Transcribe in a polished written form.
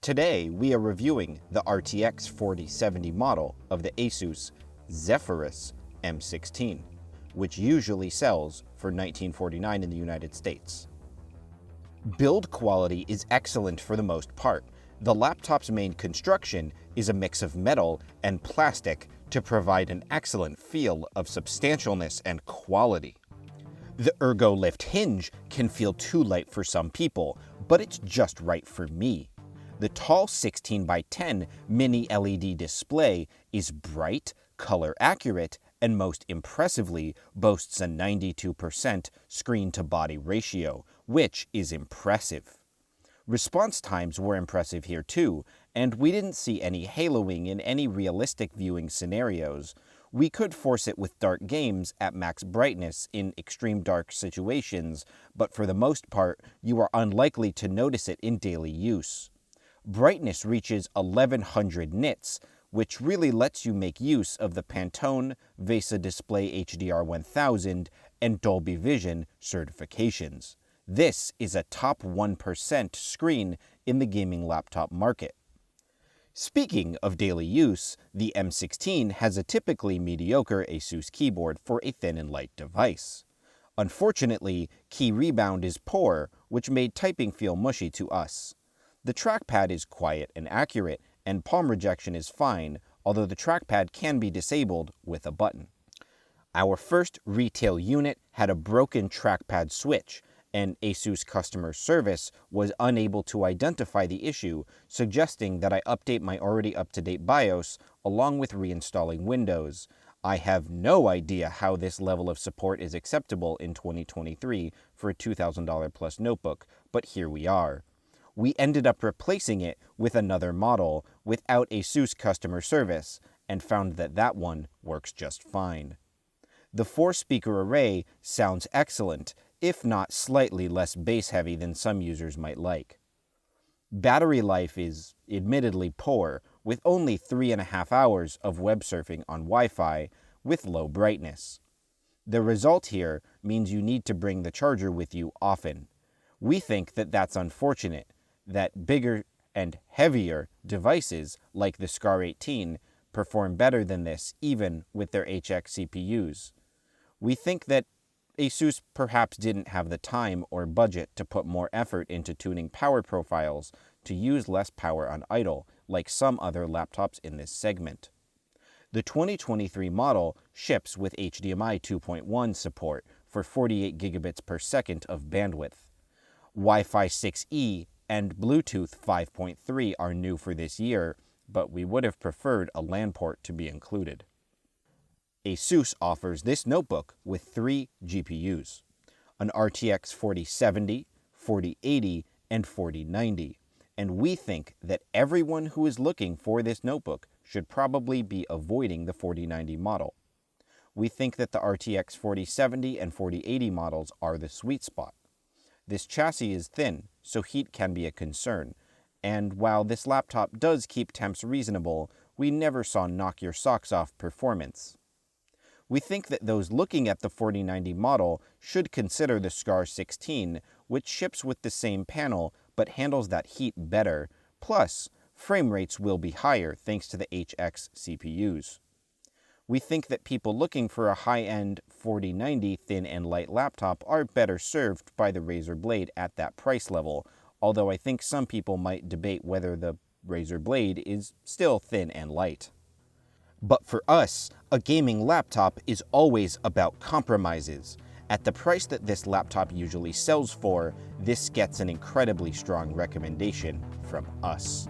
Today, we are reviewing the RTX 4070 model of the ASUS Zephyrus M16, which usually sells for $1949 in the United States. Build quality is excellent for the most part. The laptop's main construction is a mix of metal and plastic to provide an excellent feel of substantialness and quality. The ergo lift hinge can feel too light for some people, but it's just right for me. The tall 16x10 mini LED display is bright, color accurate, and most impressively boasts a 92% screen-to-body ratio, which is impressive. Response times were impressive here too, and we didn't see any haloing in any realistic viewing scenarios. We could force it with dark games at max brightness in extreme dark situations, but for the most part, you are unlikely to notice it in daily use. Brightness reaches 1100 nits, which really lets you make use of the PANTONE, VESA Display HDR 1000, and Dolby Vision certifications. This is a top 1% screen in the gaming laptop market. Speaking of daily use, the M16 has a typically mediocre ASUS keyboard for a thin and light device. Unfortunately, key rebound is poor, which made typing feel mushy to us. The trackpad is quiet and accurate, and palm rejection is fine, although the trackpad can be disabled with a button. Our first retail unit had a broken trackpad switch, and ASUS customer service was unable to identify the issue, suggesting that I update my already up-to-date BIOS along with reinstalling Windows. I have no idea how this level of support is acceptable in 2023 for a $2,000 plus notebook, but here we are. We ended up replacing it with another model without ASUS customer service and found that that one works just fine. The 4-speaker array sounds excellent, if not slightly less bass-heavy than some users might like. Battery life is admittedly poor, with only 3.5 hours of web surfing on Wi-Fi with low brightness. The result here means you need to bring the charger with you often. We think that that's unfortunate, that bigger and heavier devices like the SCAR 18 perform better than this even with their HX CPUs. We think that ASUS perhaps didn't have the time or budget to put more effort into tuning power profiles to use less power on idle, like some other laptops in this segment. The 2023 model ships with HDMI 2.1 support for 48 gigabits per second of bandwidth. Wi-Fi 6E and Bluetooth 5.3 are new for this year, but we would have preferred a LAN port to be included. ASUS offers this notebook with 3 GPUs, an RTX 4070, 4080, and 4090, and we think that everyone who is looking for this notebook should probably be avoiding the 4090 model. We think that the RTX 4070 and 4080 models are the sweet spot. This chassis is thin, so heat can be a concern, and while this laptop does keep temps reasonable, we never saw knock-your-socks-off performance. We think that those looking at the 4090 model should consider the SCAR 16, which ships with the same panel but handles that heat better, plus frame rates will be higher thanks to the HX CPUs. We think that people looking for a high-end 4090 thin and light laptop are better served by the Razer Blade at that price level, although I think some people might debate whether the Razer Blade is still thin and light. But for us, a gaming laptop is always about compromises. At the price that this laptop usually sells for, this gets an incredibly strong recommendation from us.